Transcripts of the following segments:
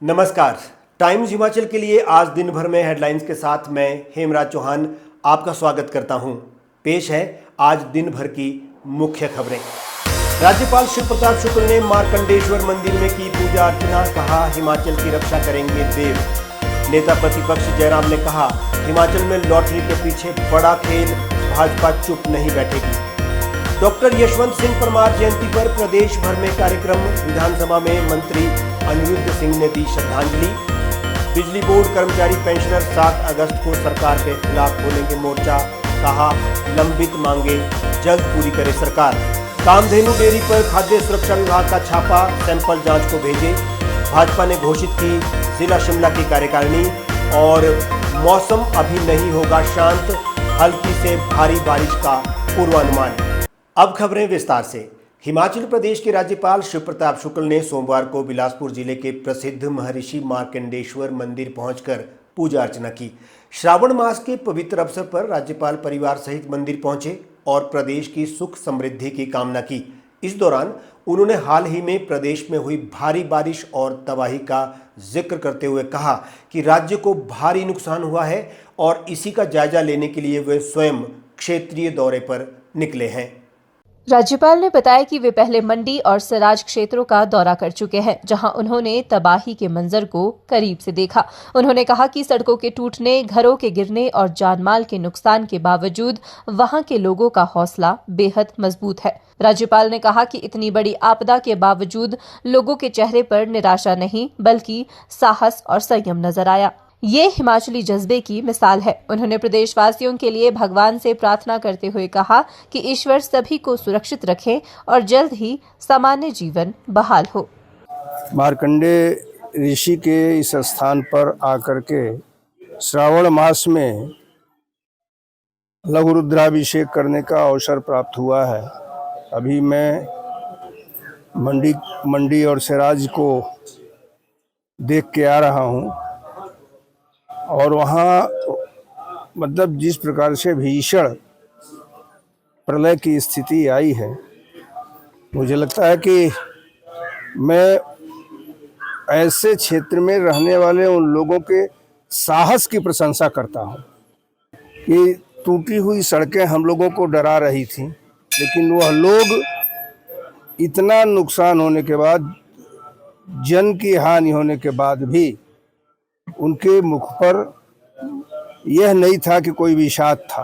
नमस्कार। टाइम्स हिमाचल के लिए आज दिन भर में हेडलाइंस के साथ मैं हेमराज चौहान आपका स्वागत करता हूं। पेश है आज दिन भर की मुख्य खबरें। राज्यपाल शिव प्रताप शुक्ल ने मार्कंडेश्वर मंदिर में की पूजा अर्चना, कहा हिमाचल की रक्षा करेंगे देव। नेता प्रतिपक्ष जयराम ने कहा हिमाचल में लॉटरी के पीछे बड़ा खेल, भाजपा चुप नहीं बैठेगी। डॉक्टर यशवंत सिंह परमार जयंती पर प्रदेश भर में कार्यक्रम, विधानसभा में मंत्री अनिरुद्ध सिंह ने दी श्रद्धांजलि। बिजली बोर्ड कर्मचारी पेंशनर 7 अगस्त को सरकार के खिलाफ खोलेंगे मोर्चा, कहा लंबित मांगे जल्द पूरी करे सरकार। कामधेनु डेयरी पर खाद्य सुरक्षा विभाग का छापा, सैंपल जांच को भेजे। भाजपा ने घोषित की जिला शिमला की कार्यकारिणी। और मौसम अभी नहीं होगा शांत, हल्की से भारी बारिश का पूर्वानुमान। अब खबरें विस्तार से। हिमाचल प्रदेश के राज्यपाल शिव प्रताप शुक्ल ने सोमवार को बिलासपुर जिले के प्रसिद्ध महर्षि मार्कंडेश्वर मंदिर पहुंचकर पूजा अर्चना की। श्रावण मास के पवित्र अवसर पर राज्यपाल परिवार सहित मंदिर पहुंचे और प्रदेश की सुख समृद्धि की कामना की। इस दौरान उन्होंने हाल ही में प्रदेश में हुई भारी बारिश और तबाही का जिक्र करते हुए कहा कि राज्य को भारी नुकसान हुआ है और इसी का जायजा लेने के लिए वे स्वयं क्षेत्रीय दौरे पर निकले हैं। राज्यपाल ने बताया कि वे पहले मंडी और सराज क्षेत्रों का दौरा कर चुके हैं, जहां उन्होंने तबाही के मंजर को करीब से देखा। उन्होंने कहा कि सड़कों के टूटने, घरों के गिरने और जानमाल के नुकसान के बावजूद वहां के लोगों का हौसला बेहद मजबूत है। राज्यपाल ने कहा कि इतनी बड़ी आपदा के बावजूद लोगों के चेहरे पर निराशा नहीं बल्कि साहस और संयम नजर आया। ये हिमाचली जज्बे की मिसाल है। उन्होंने प्रदेशवासियों के लिए भगवान से प्रार्थना करते हुए कहा कि ईश्वर सभी को सुरक्षित रखें और जल्द ही सामान्य जीवन बहाल हो। मार्कंडे ऋषि के इस स्थान पर आकर के श्रावण मास में लघु रुद्राभिषेक करने का अवसर प्राप्त हुआ है। अभी मैं मंडी और सिराज को देख के आ रहा हूँ और वहाँ मतलब जिस प्रकार से भीषण प्रलय की स्थिति आई है, मुझे लगता है कि मैं ऐसे क्षेत्र में रहने वाले उन लोगों के साहस की प्रशंसा करता हूँ कि टूटी हुई सड़कें हम लोगों को डरा रही थी, लेकिन वह लोग इतना नुकसान होने के बाद, जन की हानि होने के बाद भी उनके मुख पर यह नहीं था कि कोई विषाद था।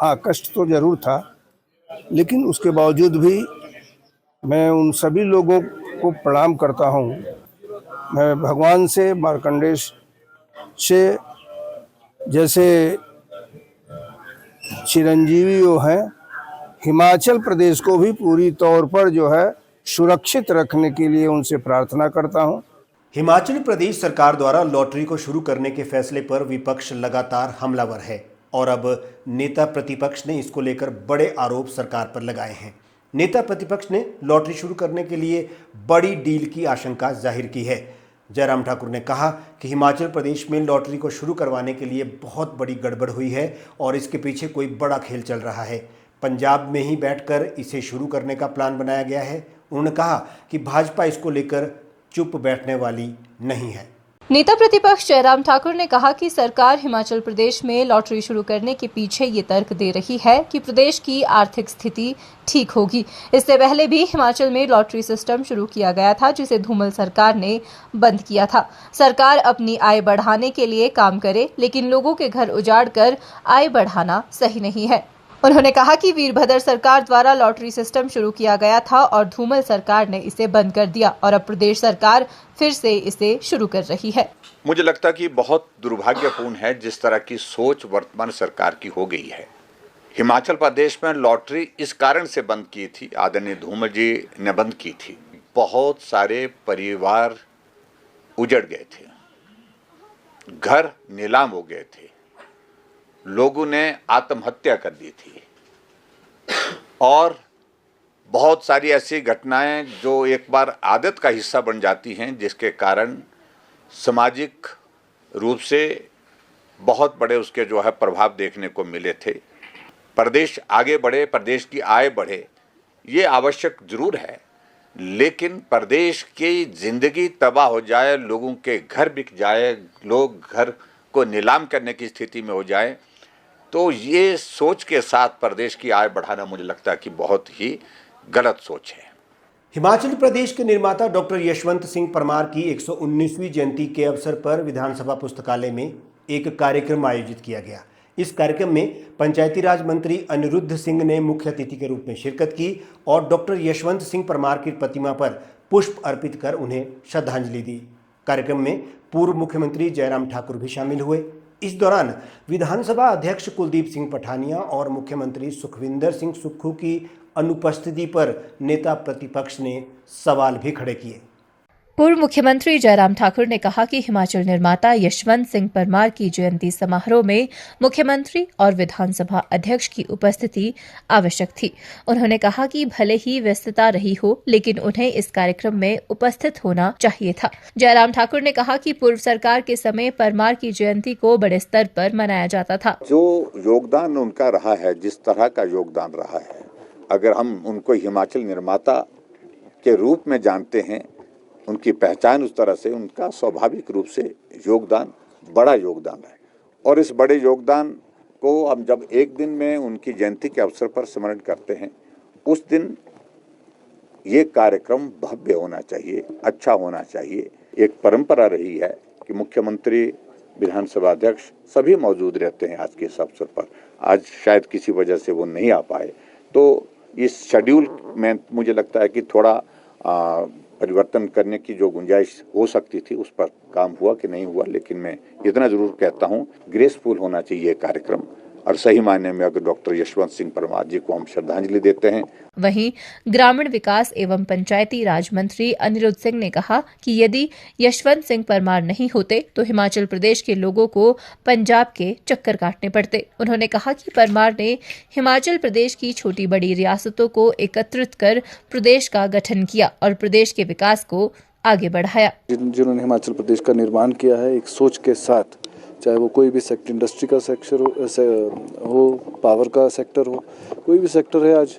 हाँ, कष्ट तो जरूर था, लेकिन उसके बावजूद भी मैं उन सभी लोगों को प्रणाम करता हूँ। मैं भगवान से, मार्कंडेश से, जैसे चिरंजीवी वो हैं, हिमाचल प्रदेश को भी पूरी तौर पर जो है सुरक्षित रखने के लिए उनसे प्रार्थना करता हूँ। हिमाचल प्रदेश सरकार द्वारा लॉटरी को शुरू करने के फैसले पर विपक्ष लगातार हमलावर है और अब नेता प्रतिपक्ष ने इसको लेकर बड़े आरोप सरकार पर लगाए हैं। नेता प्रतिपक्ष ने लॉटरी शुरू करने के लिए बड़ी डील की आशंका जाहिर की है। जयराम ठाकुर ने कहा कि हिमाचल प्रदेश में लॉटरी को शुरू करवाने के लिए बहुत बड़ी गड़बड़ हुई है और इसके पीछे कोई बड़ा खेल चल रहा है। पंजाब में ही बैठकर इसे शुरू करने का प्लान बनाया गया है। उन्होंने कहा कि भाजपा इसको लेकर चुप बैठने वाली नहीं है। नेता प्रतिपक्ष जयराम ठाकुर ने कहा कि सरकार हिमाचल प्रदेश में लॉटरी शुरू करने के पीछे ये तर्क दे रही है कि प्रदेश की आर्थिक स्थिति ठीक होगी। इससे पहले भी हिमाचल में लॉटरी सिस्टम शुरू किया गया था, जिसे धूमल सरकार ने बंद किया था। सरकार अपनी आय बढ़ाने के लिए काम करे, लेकिन लोगों के घर उजाड़ कर आय बढ़ाना सही नहीं है। उन्होंने कहा कि वीरभद्र सरकार द्वारा लॉटरी सिस्टम शुरू किया गया था और धूमल सरकार ने इसे बंद कर दिया और अब प्रदेश सरकार फिर से इसे शुरू कर रही है। मुझे लगता है कि बहुत दुर्भाग्यपूर्ण है जिस तरह की सोच वर्तमान सरकार की हो गई है। हिमाचल प्रदेश में लॉटरी इस कारण से बंद की थी, आदरणीय धूमल जी ने बंद की थी। बहुत सारे परिवार उजड़ गए थे, घर नीलाम हो गए थे, लोगों ने आत्महत्या कर दी थी और बहुत सारी ऐसी घटनाएं जो एक बार आदत का हिस्सा बन जाती हैं, जिसके कारण सामाजिक रूप से बहुत बड़े उसके जो है प्रभाव देखने को मिले थे। प्रदेश आगे बढ़े, प्रदेश की आय बढ़े, ये आवश्यक जरूर है, लेकिन प्रदेश की जिंदगी तबाह हो जाए, लोगों के घर बिक जाए, लोग घर को नीलाम करने की स्थिति में हो जाए, तो ये सोच के साथ प्रदेश की आय बढ़ाना मुझे लगता है कि बहुत ही गलत सोच है। हिमाचल प्रदेश के निर्माता डॉक्टर यशवंत सिंह परमार की 119वीं जयंती के अवसर पर विधानसभा पुस्तकालय में एक कार्यक्रम आयोजित किया गया। इस कार्यक्रम में पंचायती राज मंत्री अनिरुद्ध सिंह ने मुख्य अतिथि के रूप में शिरकत की और डॉक्टर यशवंत सिंह परमार की प्रतिमा पर पुष्प अर्पित कर उन्हें श्रद्धांजलि दी। कार्यक्रम में पूर्व मुख्यमंत्री जयराम ठाकुर भी शामिल हुए। इस दौरान विधानसभा अध्यक्ष कुलदीप सिंह पठानिया और मुख्यमंत्री सुखविंदर सिंह सुक्खू की अनुपस्थिति पर नेता प्रतिपक्ष ने सवाल भी खड़े किए। पूर्व मुख्यमंत्री जयराम ठाकुर ने कहा कि हिमाचल निर्माता यशवंत सिंह परमार की जयंती समारोह में मुख्यमंत्री और विधानसभा अध्यक्ष की उपस्थिति आवश्यक थी। उन्होंने कहा कि भले ही व्यस्तता रही हो, लेकिन उन्हें इस कार्यक्रम में उपस्थित होना चाहिए था। जयराम ठाकुर ने कहा कि पूर्व सरकार के समय परमार की जयंती को बड़े स्तर पर मनाया जाता था। जो योगदान उनका रहा है, जिस तरह का योगदान रहा है, अगर हम उनको हिमाचल निर्माता के रूप में जानते हैं, उनकी पहचान उस तरह से, उनका स्वाभाविक रूप से योगदान बड़ा योगदान है। और इस बड़े योगदान को हम जब एक दिन में उनकी जयंती के अवसर पर स्मरण करते हैं, उस दिन ये कार्यक्रम भव्य होना चाहिए, अच्छा होना चाहिए। एक परंपरा रही है कि मुख्यमंत्री, विधानसभा अध्यक्ष सभी मौजूद रहते हैं आज के इस अवसर पर। आज शायद किसी वजह से वो नहीं आ पाए, तो इस शेड्यूल में मुझे लगता है कि थोड़ा परिवर्तन करने की जो गुंजाइश हो सकती थी, उस पर काम हुआ कि नहीं हुआ, लेकिन मैं इतना जरूर कहता हूँ, ग्रेसफुल होना चाहिए कार्यक्रम। और सही मायने में अगर डॉक्टर यशवंत सिंह परमार जी को हम श्रद्धांजलि देते हैं। वहीं ग्रामीण विकास एवं पंचायती राज मंत्री अनिरुद्ध सिंह ने कहा कि यदि यशवंत सिंह परमार नहीं होते तो हिमाचल प्रदेश के लोगों को पंजाब के चक्कर काटने पड़ते। उन्होंने कहा कि परमार ने हिमाचल प्रदेश की छोटी बड़ी रियासतों को एकत्रित कर प्रदेश का गठन किया और प्रदेश के विकास को आगे बढ़ाया। जिन्होंने हिमाचल प्रदेश का निर्माण किया है एक सोच के साथ, चाहे वो कोई भी सेक्टर, इंडस्ट्री का सेक्टर हो, पावर का सेक्टर हो, कोई भी सेक्टर है, आज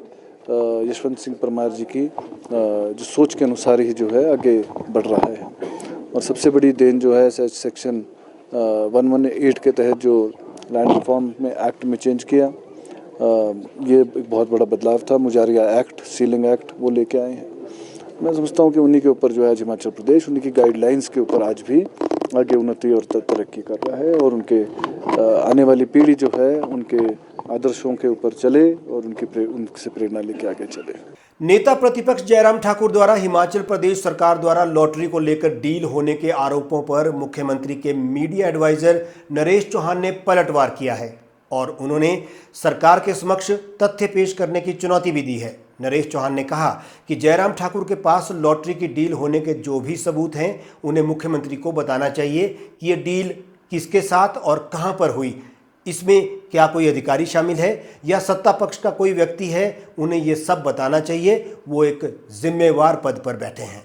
यशवंत सिंह परमार जी की जो सोच के अनुसार ही जो है आगे बढ़ रहा है। और सबसे बड़ी देन जो है सेक्शन 118 के तहत जो लैंड रिफॉर्म में एक्ट में चेंज किया, ये एक बहुत बड़ा बदलाव था। मुजारिया एक्ट, सीलिंग एक्ट वो लेके आए हैं। मैं समझता हूँ कि उन्हीं के ऊपर जो है हिमाचल प्रदेश, उन्हीं की गाइडलाइंस के ऊपर आज भी आगे उन्नति और तरक्की कर रहा है और उनके आने वाली पीढ़ी जो है उनके आदर्शों के ऊपर चले और उनसे प्रेरणा लेके आगे चले। नेता प्रतिपक्ष जयराम ठाकुर द्वारा हिमाचल प्रदेश सरकार द्वारा लॉटरी को लेकर डील होने के आरोपों पर मुख्यमंत्री के मीडिया एडवाइजर नरेश चौहान ने पलटवार किया है और उन्होंने सरकार के समक्ष तथ्य पेश करने की चुनौती भी दी है। नरेश चौहान ने कहा कि जयराम ठाकुर के पास लॉटरी की डील होने के जो भी सबूत हैं, उन्हें मुख्यमंत्री को बताना चाहिए कि ये डील किसके साथ और कहां पर हुई, इसमें क्या कोई अधिकारी शामिल है या सत्ता पक्ष का कोई व्यक्ति है, उन्हें ये सब बताना चाहिए। वो एक जिम्मेवार पद पर बैठे हैं।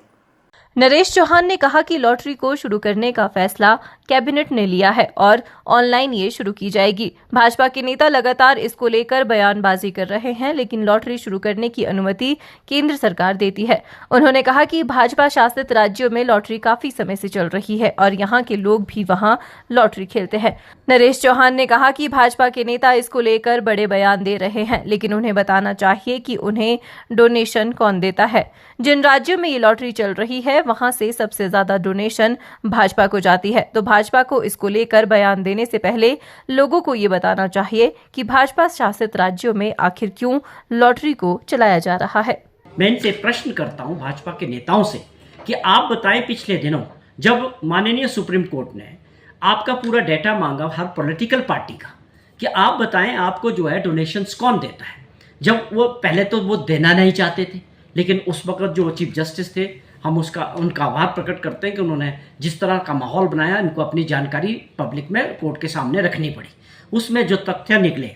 नरेश चौहान ने कहा कि लॉटरी को शुरू करने का फैसला कैबिनेट ने लिया है और ऑनलाइन ये शुरू की जाएगी। भाजपा के नेता लगातार इसको लेकर बयानबाजी कर रहे हैं, लेकिन लॉटरी शुरू करने की अनुमति केंद्र सरकार देती है। उन्होंने कहा कि भाजपा शासित राज्यों में लॉटरी काफी समय से चल रही है और यहाँ के लोग भी वहाँ लॉटरी खेलते हैं। नरेश चौहान ने कहा कि भाजपा के नेता इसको लेकर बड़े बयान दे रहे हैं, लेकिन उन्हें बताना चाहिए कि उन्हें डोनेशन कौन देता है। जिन राज्यों में ये लॉटरी चल रही है, वहां से सबसे ज्यादा डोनेशन भाजपा को जाती है, तो भाजपा को इसको लेकर बयान देने से पहले लोगों को ये बताना चाहिए कि भाजपा शासित राज्यों में आखिर क्यों लॉटरी को चलाया जा रहा है। मैं इनसे प्रश्न करता हूं भाजपा के नेताओं से कि आप बताएं, पिछले दिनों जब माननीय सुप्रीम कोर्ट ने आपका पूरा डेटा मांगा हर पॉलिटिकल पार्टी का, कि आप बताएं आपको जो है डोनेशंस कौन देता है। जब वो पहले तो वो देना नहीं चाहते थे, लेकिन उस वक्त जो चीफ जस्टिस थे, हम उनका आभार प्रकट करते हैं कि उन्होंने जिस तरह का माहौल बनाया, इनको अपनी जानकारी पब्लिक में कोर्ट के सामने रखनी पड़ी। उसमें जो तथ्य निकले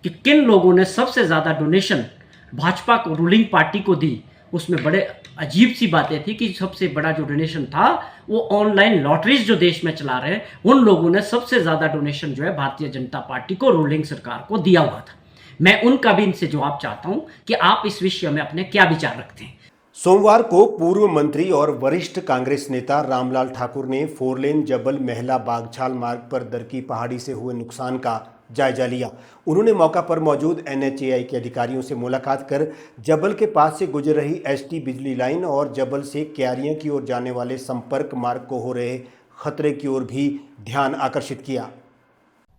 कि किन लोगों ने सबसे ज़्यादा डोनेशन भाजपा को, रूलिंग पार्टी को दी, उसमें बड़े अजीब सी बातें थी कि सबसे बड़ा जो डोनेशन था वो ऑनलाइन लॉटरीज जो देश में चला रहे हैं, उन लोगों ने सबसे ज़्यादा डोनेशन जो है भारतीय जनता पार्टी को, रूलिंग सरकार को दिया हुआ था। मैं उनका भी इनसे जवाब चाहता हूं कि आप इस विषय में अपने क्या विचार रखते हैं। सोमवार को पूर्व मंत्री और वरिष्ठ कांग्रेस नेता रामलाल ठाकुर ने फोरलेन जबल महला बागछाल मार्ग पर दरकी पहाड़ी से हुए नुकसान का जायजा लिया। उन्होंने मौका पर मौजूद NHAI के अधिकारियों से मुलाकात कर जबल के पास से गुजर रही ST बिजली लाइन और जबल से क्यारियां की ओर जाने वाले संपर्क मार्ग को हो रहे खतरे की ओर भी ध्यान आकर्षित किया।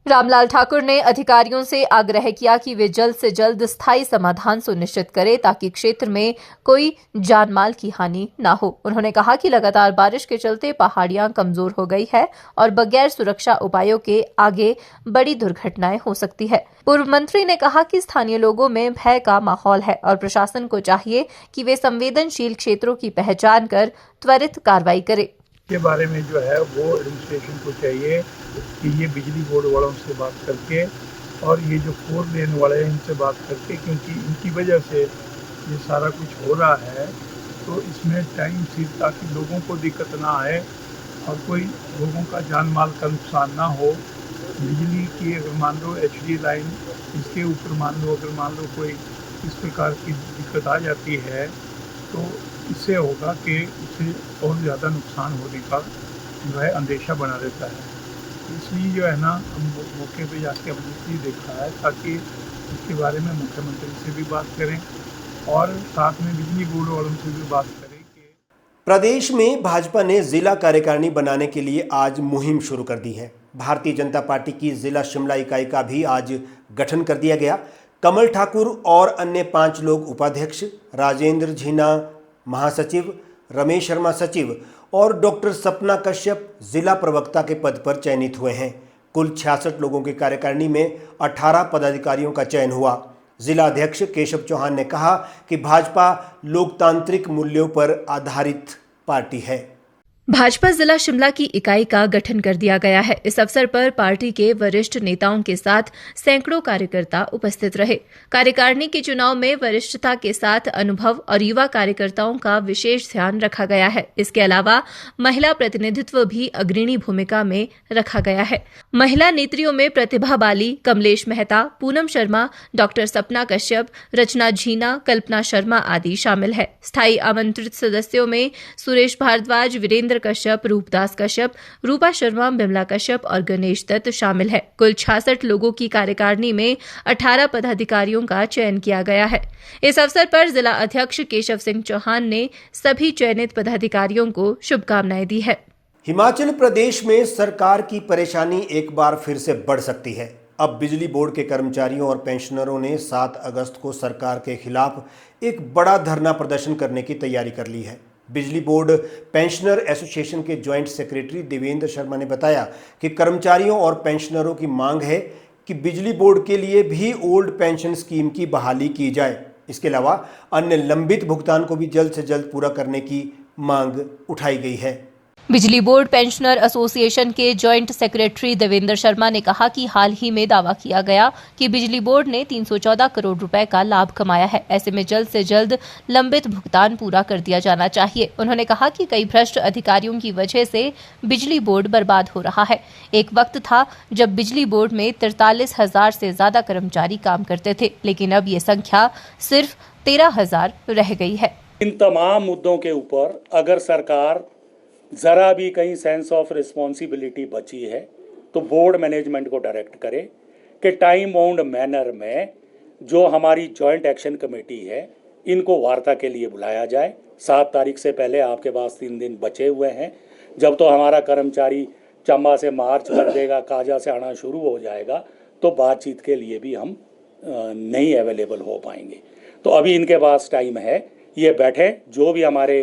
रामलाल ठाकुर ने अधिकारियों से आग्रह किया कि वे जल्द से जल्द स्थायी समाधान सुनिश्चित करें ताकि क्षेत्र में कोई जानमाल की हानि न हो। उन्होंने कहा कि लगातार बारिश के चलते पहाड़ियां कमजोर हो गई है और बगैर सुरक्षा उपायों के आगे बड़ी दुर्घटनाएं हो सकती है। पूर्व मंत्री ने कहा कि स्थानीय लोगों में भय का माहौल है और प्रशासन को चाहिए कि वे संवेदनशील क्षेत्रों की पहचान कर त्वरित कार्रवाई करे। के बारे में जो है वो एडमिनिस्ट्रेशन को चाहिए कि ये बिजली बोर्ड वालों से बात करके और ये जो 4 लेन वाले हैं इनसे बात करके, क्योंकि इनकी वजह से ये सारा कुछ हो रहा है, तो इसमें टाइम से ताकि लोगों को दिक्कत ना आए और कोई लोगों का जान माल का नुकसान ना हो। बिजली की अगर मान लो HD लाइन इसके ऊपर मान लो कोई इस प्रकार की दिक्कत आ जाती है तो इससे होगा कि इससे और ज़्यादा नुकसान होने का जो है अंदेशा बना रहता है। इसलिए जो है ना हम मौके पे जाके हमने इसलिए देखा है ताकि इसके बारे में मुख्यमंत्री से भी बात करें और साथ में बिजली बोर्ड वालों से भी बात करें कि प्रदेश में भाजपा ने जिला कार्यकारिणी बनाने के लिए आज मुहिम शुरू कर दी है। भारतीय जनता पार्टी की जिला शिमला इकाई का भी आज गठन कर दिया गया। कमल ठाकुर और अन्य 5 लोग उपाध्यक्ष, राजेंद्र झीना महासचिव, रमेश शर्मा सचिव और डॉक्टर सपना कश्यप जिला प्रवक्ता के पद पर चयनित हुए हैं। कुल 66 लोगों की कार्यकारिणी में 18 पदाधिकारियों का चयन हुआ। जिला अध्यक्ष केशव चौहान ने कहा कि भाजपा लोकतांत्रिक मूल्यों पर आधारित पार्टी है। भाजपा जिला शिमला की इकाई का गठन कर दिया गया है। इस अवसर पर पार्टी के वरिष्ठ नेताओं के साथ सैकड़ों कार्यकर्ता उपस्थित रहे। कार्यकारिणी के चुनाव में वरिष्ठता के साथ अनुभव और युवा कार्यकर्ताओं का विशेष ध्यान रखा गया है। इसके अलावा महिला प्रतिनिधित्व भी अग्रणी भूमिका में रखा गया है। महिला नेत्रियों में प्रतिभा बाली, कमलेश मेहता, पूनम शर्मा, डॉक्टर सपना कश्यप, रचना झीना, कल्पना शर्मा आदि शामिल है। स्थायी आमंत्रित सदस्यों में सुरेश भारद्वाज, वीरेंद्र कश्यप, रूपदास कश्यप, रूपा शर्मा, बिमला कश्यप और गणेश दत्त शामिल है। कुल 66 लोगों की कार्यकारिणी में 18 पदाधिकारियों का चयन किया गया है। इस अवसर पर जिला अध्यक्ष केशव सिंह चौहान ने सभी चयनित पदाधिकारियों को शुभकामनाएं दी है। हिमाचल प्रदेश में सरकार की परेशानी एक बार फिर से बढ़ सकती है। अब बिजली बोर्ड के कर्मचारियों और पेंशनरों ने 7 अगस्त को सरकार के खिलाफ एक बड़ा धरना प्रदर्शन करने की तैयारी कर ली है। बिजली बोर्ड पेंशनर एसोसिएशन के ज्वाइंट सेक्रेटरी देवेंद्र शर्मा ने बताया कि कर्मचारियों और पेंशनरों की मांग है कि बिजली बोर्ड के लिए भी ओल्ड पेंशन स्कीम की बहाली की जाए। इसके अलावा अन्य लंबित भुगतान को भी जल्द से जल्द पूरा करने की मांग उठाई गई है। बिजली बोर्ड पेंशनर एसोसिएशन के जॉइंट सेक्रेटरी देवेंद्र शर्मा ने कहा कि हाल ही में दावा किया गया कि बिजली बोर्ड ने 314 करोड़ रुपए का लाभ कमाया है। ऐसे में जल्द से जल्द लंबित भुगतान पूरा कर दिया जाना चाहिए। उन्होंने कहा कि कई भ्रष्ट अधिकारियों की वजह से बिजली बोर्ड बर्बाद हो रहा है। एक वक्त था जब बिजली बोर्ड में 43,000 से ज्यादा कर्मचारी काम करते थे, लेकिन अब ये संख्या सिर्फ 13,000 रह गई है। इन तमाम मुद्दों के ऊपर अगर सरकार ज़रा भी कहीं सेंस ऑफ रिस्पॉन्सिबिलिटी बची है तो बोर्ड मैनेजमेंट को डायरेक्ट करे कि टाइम बाउंड मैनर में जो हमारी जॉइंट एक्शन कमेटी है इनको वार्ता के लिए बुलाया जाए। 7 तारीख से पहले आपके पास 3 दिन बचे हुए हैं। जब तो हमारा कर्मचारी चंबा से मार्च कर देगा, काजा से आना शुरू हो जाएगा, तो बातचीत के लिए भी हम नहीं अवेलेबल हो पाएंगे। तो अभी इनके पास टाइम है, ये बैठे, जो भी हमारे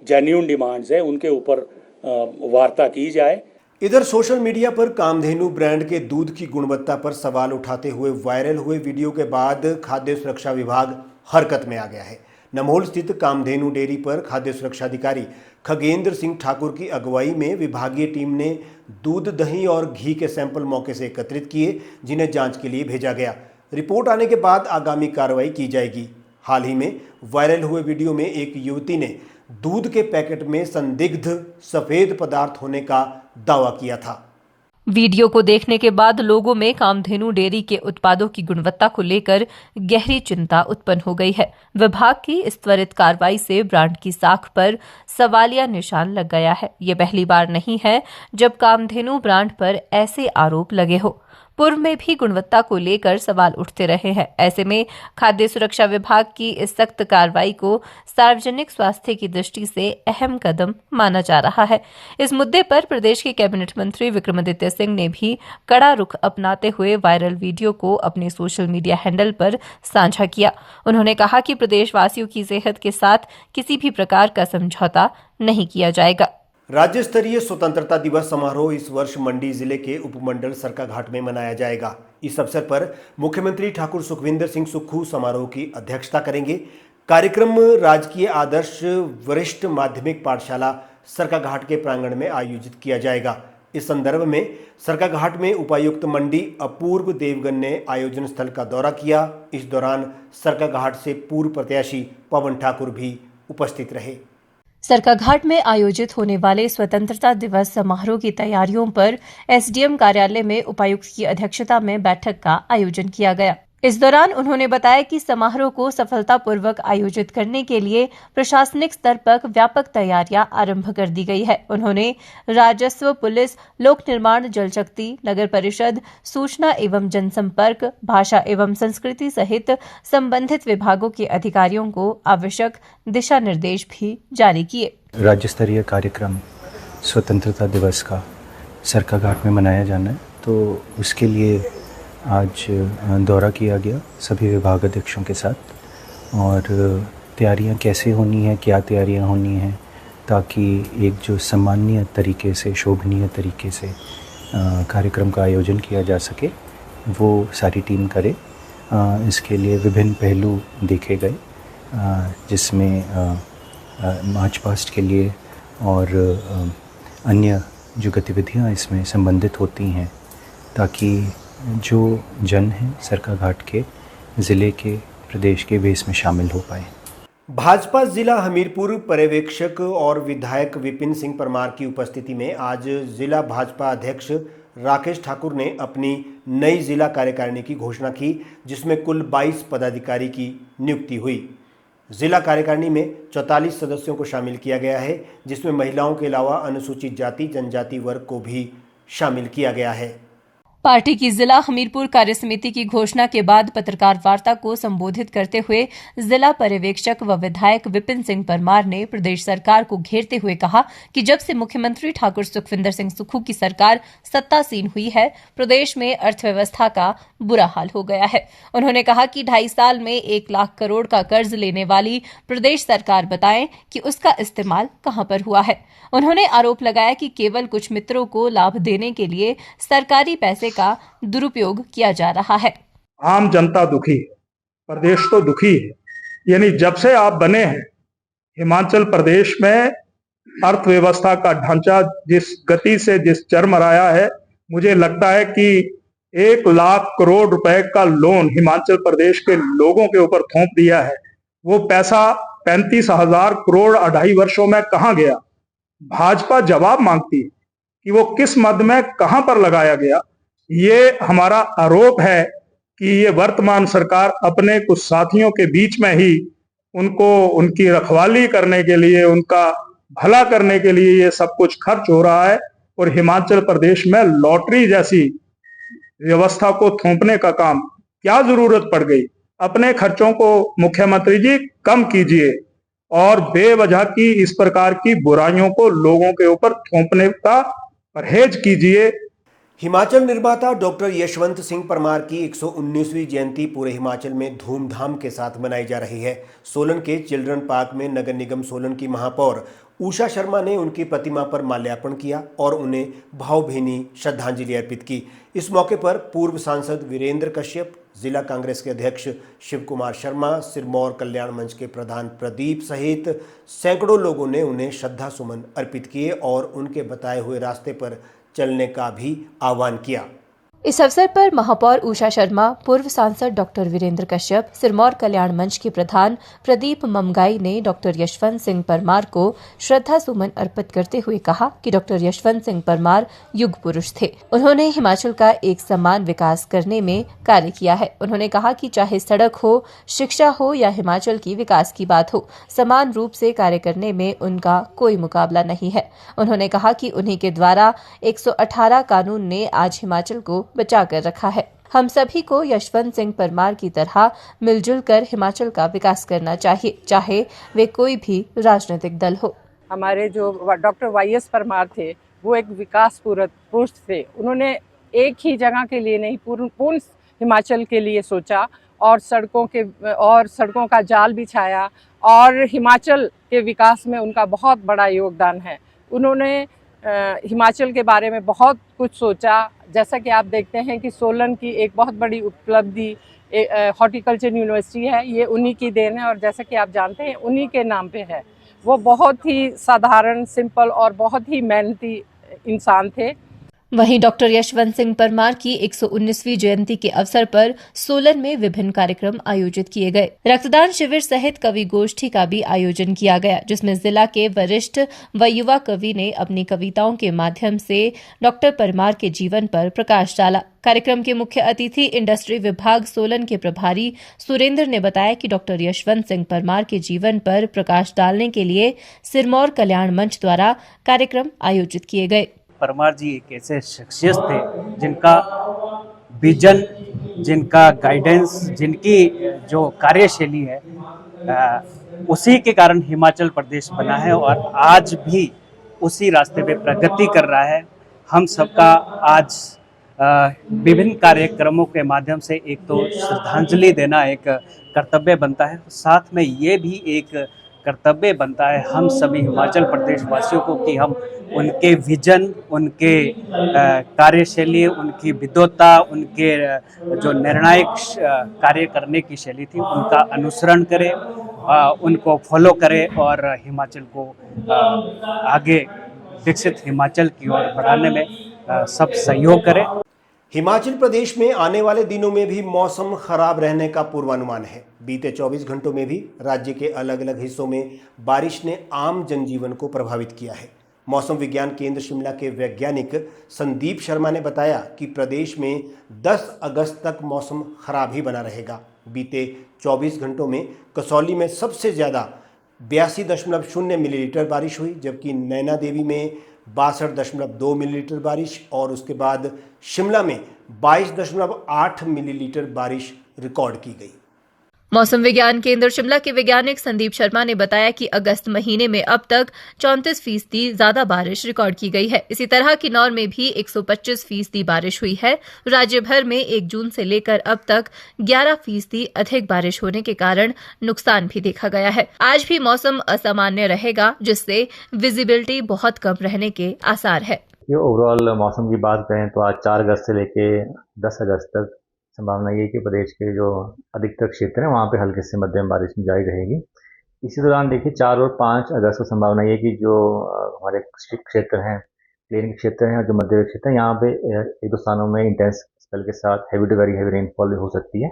जेन्युइन डिमांड्स है उनके ऊपर वार्ता की जाए। इधर सोशल मीडिया पर कामधेनु ब्रांड के दूध की गुणवत्ता पर सवाल उठाते हुए वायरल हुए वीडियो के बाद खाद्य सुरक्षा विभाग हरकत में आ गया है। नमोल स्थित कामधेनु डेयरी पर खाद्य सुरक्षा अधिकारी खगेंद्र सिंह ठाकुर की अगुवाई में विभागीय टीम ने दूध, दही और घी के सैंपल मौके से एकत्रित किए, जिन्हें जांच के लिए भेजा गया। रिपोर्ट आने के बाद आगामी कार्रवाई की जाएगी। हाल ही में वायरल हुए वीडियो में एक युवती ने दूध के पैकेट में संदिग्ध सफेद पदार्थ होने का दावा किया था। वीडियो को देखने के बाद लोगों में कामधेनु डेयरी के उत्पादों की गुणवत्ता को लेकर गहरी चिंता उत्पन्न हो गई है। विभाग की इस त्वरित कार्रवाई से ब्रांड की साख पर सवालिया निशान लग गया है। ये पहली बार नहीं है जब कामधेनु ब्रांड पर ऐसे आरोप लगे हो। पूर्व में भी गुणवत्ता को लेकर सवाल उठते रहे हैं। ऐसे में खाद्य सुरक्षा विभाग की इस सख्त कार्रवाई को सार्वजनिक स्वास्थ्य की दृष्टि से अहम कदम माना जा रहा है। इस मुद्दे पर प्रदेश के कैबिनेट मंत्री विक्रमादित्य सिंह ने भी कड़ा रुख अपनाते हुए वायरल वीडियो को अपने सोशल मीडिया हैंडल पर साझा किया। उन्होंने कहा कि प्रदेशवासियों की सेहत के साथ किसी भी प्रकार का समझौता नहीं किया जाएगा। राज्य स्तरीय स्वतंत्रता दिवस समारोह इस वर्ष मंडी जिले के उपमंडल सरकाघाट में मनाया जाएगा। इस अवसर पर मुख्यमंत्री ठाकुर सुखविंदर सिंह सुक्खू समारोह की अध्यक्षता करेंगे। कार्यक्रम राजकीय आदर्श वरिष्ठ माध्यमिक पाठशाला सरकाघाट के प्रांगण में आयोजित किया जाएगा। इस संदर्भ में सरकाघाट में उपायुक्त मंडी अपूर्व देवगन ने आयोजन स्थल का दौरा किया। इस दौरान सरकाघाट से पूर्व प्रत्याशी पवन ठाकुर भी उपस्थित रहे। सरकाघाट में आयोजित होने वाले स्वतंत्रता दिवस समारोह की तैयारियों पर एसडीएम कार्यालय में उपायुक्त की अध्यक्षता में बैठक का आयोजन किया गया। इस दौरान उन्होंने बताया कि समारोह को सफलतापूर्वक आयोजित करने के लिए प्रशासनिक स्तर पर व्यापक तैयारियां आरंभ कर दी गई है। उन्होंने राजस्व, पुलिस, लोक निर्माण, जल शक्ति, नगर परिषद, सूचना एवं जनसंपर्क, भाषा एवं संस्कृति सहित संबंधित विभागों के अधिकारियों को आवश्यक दिशा निर्देश भी जारी किए। राज्य स्तरीय कार्यक्रम स्वतंत्रता दिवस का सरकाघाट में मनाया जाना है, तो उसके लिए आज दौरा किया गया सभी विभाग अध्यक्षों के साथ, और तैयारियां कैसे होनी है, क्या तैयारियां होनी हैं, ताकि एक जो सम्मानीय तरीके से, शोभनीय तरीके से कार्यक्रम का आयोजन किया जा सके, वो सारी टीम करे। इसके लिए विभिन्न पहलू देखे गए, जिसमें मार्च पास्ट के लिए और अन्य जो गतिविधियां इसमें संबंधित होती हैं, ताकि जो जन हैं सरकाघाट के, ज़िले के, प्रदेश के वे इसमें शामिल हो पाए। भाजपा जिला हमीरपुर पर्यवेक्षक और विधायक विपिन सिंह परमार की उपस्थिति में आज जिला भाजपा अध्यक्ष राकेश ठाकुर ने अपनी नई जिला कार्यकारिणी की घोषणा की, जिसमें कुल 22 पदाधिकारी की नियुक्ति हुई। जिला कार्यकारिणी में 44 सदस्यों को शामिल किया गया है, जिसमें महिलाओं के अलावा अनुसूचित जाति जनजाति वर्ग को भी शामिल किया गया है। पार्टी की जिला हमीरपुर कार्यसमिति की घोषणा के बाद पत्रकार वार्ता को संबोधित करते हुए जिला पर्यवेक्षक व विधायक विपिन सिंह परमार ने प्रदेश सरकार को घेरते हुए कहा कि जब से मुख्यमंत्री ठाकुर सुखविंदर सिंह सुक्खू की सरकार सत्तासीन हुई है, प्रदेश में अर्थव्यवस्था का बुरा हाल हो गया है। उन्होंने कहा कि 2.5 साल में 1 लाख करोड़ का कर्ज लेने वाली प्रदेश सरकार बताएं कि उसका इस्तेमाल कहां पर हुआ है। उन्होंने आरोप लगाया कि केवल कुछ मित्रों को लाभ देने के लिए सरकारी पैसे का दुरुपयोग किया जा रहा है। आम जनता दुखी है, प्रदेश तो दुखी है। यानी जब से आप बने हैं, हिमाचल प्रदेश में अर्थव्यवस्था का ढांचा जिस गति से जिस चरमराया है, मुझे लगता है कि 1 लाख करोड़ रुपए का लोन हिमाचल प्रदेश के लोगों के ऊपर थोप दिया है। वो पैसा 35,000 करोड़ 2.5 वर्षों में कहां गया? भाजपा जवाब मांगती है कि वो किस मद में कहां पर लगाया गया। ये हमारा आरोप है कि ये वर्तमान सरकार अपने कुछ साथियों के बीच में ही उनको उनकी रखवाली करने के लिए, उनका भला करने के लिए ये सब कुछ खर्च हो रहा है, और हिमाचल प्रदेश में लॉटरी जैसी व्यवस्था को थोपने का काम क्या जरूरत पड़ गई? अपने खर्चों को मुख्यमंत्री जी कम कीजिए और बेवजह की इस प्रकार की बुराइयों को लोगों के ऊपर थोपने का परहेज कीजिए। हिमाचल निर्माता डॉक्टर यशवंत सिंह परमार की 119वीं जयंती पूरे हिमाचल में धूमधाम के साथ मनाई जा रही है। सोलन के चिल्ड्रन पार्क में नगर निगम सोलन की महापौर उषा शर्मा ने उनकी प्रतिमा पर माल्यार्पण किया और उन्हें भावभीनी श्रद्धांजलि अर्पित की। इस मौके पर पूर्व सांसद वीरेंद्र कश्यप, जिला कांग्रेस के अध्यक्ष शिव कुमार शर्मा, सिरमौर कल्याण मंच के प्रधान प्रदीप सहित सैकड़ों लोगों ने उन्हें श्रद्धा सुमन अर्पित किए और उनके बताए हुए रास्ते पर चलने का भी आह्वान किया। इस अवसर पर महापौर उषा शर्मा, पूर्व सांसद डॉक्टर वीरेंद्र कश्यप, सिरमौर कल्याण मंच के प्रधान प्रदीप ममगाई ने डॉक्टर यशवंत सिंह परमार को श्रद्धा सुमन अर्पित करते हुए कहा कि डॉक्टर यशवंत सिंह परमार युग पुरुष थे। उन्होंने हिमाचल का एक समान विकास करने में कार्य किया है। उन्होंने कहा कि चाहे सड़क हो, शिक्षा हो या हिमाचल की विकास की बात हो, समान रूप से कार्य करने में उनका कोई मुकाबला नहीं है। उन्होंने कहा कि उन्हीं के द्वारा 118 कानून ने आज हिमाचल को बचा कर रखा है। हम सभी को यशवंत सिंह परमार की तरह मिलजुल कर हिमाचल का विकास करना चाहिए, चाहे वे कोई भी राजनीतिक दल हो। हमारे जो डॉक्टर वाईएस परमार थे वो एक विकास पुरुष थे। उन्होंने एक ही जगह के लिए नहीं, पूर्ण हिमाचल के लिए सोचा और सड़कों का जाल बिछाया और हिमाचल के विकास में उनका बहुत बड़ा योगदान है। उन्होंने हिमाचल के बारे में बहुत कुछ सोचा। जैसा कि आप देखते हैं कि सोलन की एक बहुत बड़ी उपलब्धि हॉर्टिकल्चर यूनिवर्सिटी है, ये उन्हीं की देन है और जैसा कि आप जानते हैं उन्हीं के नाम पे है। वो बहुत ही साधारण, सिंपल और बहुत ही मेहनती इंसान थे। वहीं डॉक्टर यशवंत सिंह परमार की 119वीं जयंती के अवसर पर सोलन में विभिन्न कार्यक्रम आयोजित किए गए। रक्तदान शिविर सहित कवि गोष्ठी का भी आयोजन किया गया, जिसमें जिला के वरिष्ठ व युवा कवि ने अपनी कविताओं के माध्यम से डॉक्टर परमार के जीवन पर प्रकाश डाला। कार्यक्रम के मुख्य अतिथि इंडस्ट्री विभाग सोलन के प्रभारी सुरेंद्र ने बताया कि डॉक्टर यशवंत सिंह परमार के जीवन पर प्रकाश डालने के लिए सिरमौर कल्याण मंच द्वारा कार्यक्रम आयोजित किए गए। परमार जी एक ऐसे शख्सियत थे जिनका विजन, जिनका गाइडेंस, जिनकी जो कार्यशैली है, उसी के कारण हिमाचल प्रदेश बना है और आज भी उसी रास्ते पे प्रगति कर रहा है। हम सबका आज विभिन्न कार्यक्रमों के माध्यम से एक तो श्रद्धांजलि देना एक कर्तव्य बनता है, साथ में ये भी एक कर्तव्य बनता है हम सभी हिमाचल प्रदेश वासियों को कि हम उनके विजन, उनके कार्यशैली, उनकी विद्वता, उनके जो निर्णायक कार्य करने की शैली थी उनका अनुसरण करें, उनको फॉलो करें और हिमाचल को आगे विकसित हिमाचल की ओर बढ़ाने में सब सहयोग करें। हिमाचल प्रदेश में आने वाले दिनों में भी मौसम खराब रहने का पूर्वानुमान है। बीते 24 घंटों में भी राज्य के अलग अलग हिस्सों में बारिश ने आम जनजीवन को प्रभावित किया है। मौसम विज्ञान केंद्र शिमला के वैज्ञानिक संदीप शर्मा ने बताया कि प्रदेश में 10 अगस्त तक मौसम खराब ही बना रहेगा। बीते 24 घंटों में कसौली में सबसे ज़्यादा 82.0 मिलीलीटर बारिश हुई, जबकि नैना देवी में 62.2 मिलीलीटर बारिश और उसके बाद शिमला में 22.8 मिलीलीटर बारिश रिकॉर्ड की गई। मौसम विज्ञान केंद्र शिमला के वैज्ञानिक संदीप शर्मा ने बताया कि अगस्त महीने में अब तक 34% ज्यादा बारिश रिकॉर्ड की गई है। इसी तरह किन्नौर में भी 125% बारिश हुई है। राज्य भर में 1 जून से लेकर अब तक 11% अधिक बारिश होने के कारण नुकसान भी देखा गया है। आज भी मौसम असामान्य रहेगा, जिससे विजिबिलिटी बहुत कम रहने के आसार है। ये ओवरऑल मौसम की बात करें तो आज 4 अगस्त से लेके 10 अगस्त तक संभावना ये कि प्रदेश के जो अधिकतर क्षेत्र हैं वहाँ पे हल्के से मध्यम बारिश जारी रहेगी। इसी दौरान देखिए 4 और 5 अगस्त को संभावना ये कि जो हमारे क्षेत्र हैं, प्लेन के क्षेत्र हैं और जो मध्य क्षेत्र हैं, यहाँ पे 1-2 स्थानों में इंटेंस स्पेल के साथ heavy to very heavy rainfall भी हो सकती है।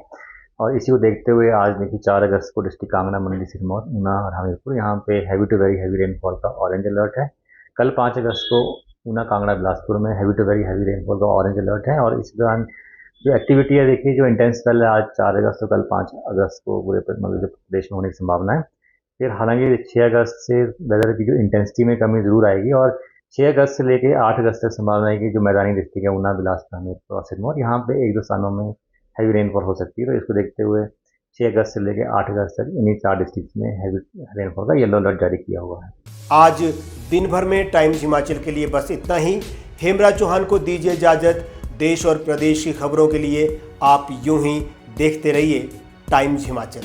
और इसी को देखते हुए आज देखिए 4 अगस्त को डिस्ट्रिक्ट कांगड़ा, मंडी, सिरमौर, ऊना और हमीरपुर यहाँ पे heavy to very heavy rainfall का ऑरेंज अलर्ट है। कल 5 अगस्त को ऊना, कांगड़ा, बिलासपुर में heavy to very heavy rainfall का ऑरेंज अलर्ट है। और इस दौरान जो एक्टिविटी है देखिए, जो इंटेंस स्पेल है आज 4 अगस्त तो कल 5 अगस्त को पूरे प्रदेश में होने की संभावना है। फिर हालांकि 6 अगस्त से वेदर की जो इंटेंसिटी में कमी जरूर आएगी और 6 अगस्त से लेकर 8 अगस्त तक संभावना है कि जो मैदानी डिस्ट्रिक्ट है ऊना, बिलासपुर, हमीरपुर और सिरमौर, यहाँ पे 1-2 स्थानों में हैवी रेनफॉल हो सकती है। तो इसको देखते हुए 6 अगस्त से लेकर 8 अगस्त तक इन्हीं 4 डिस्ट्रिक्ट में हैवी रेनफॉल का येलो अलर्ट जारी किया हुआ है। आज दिन भर में टाइम्स हिमाचल के लिए बस इतना ही। हेमराज चौहान को दीजिए इजाजत। देश और प्रदेश की खबरों के लिए आप यूं ही देखते रहिए टाइम्स हिमाचल।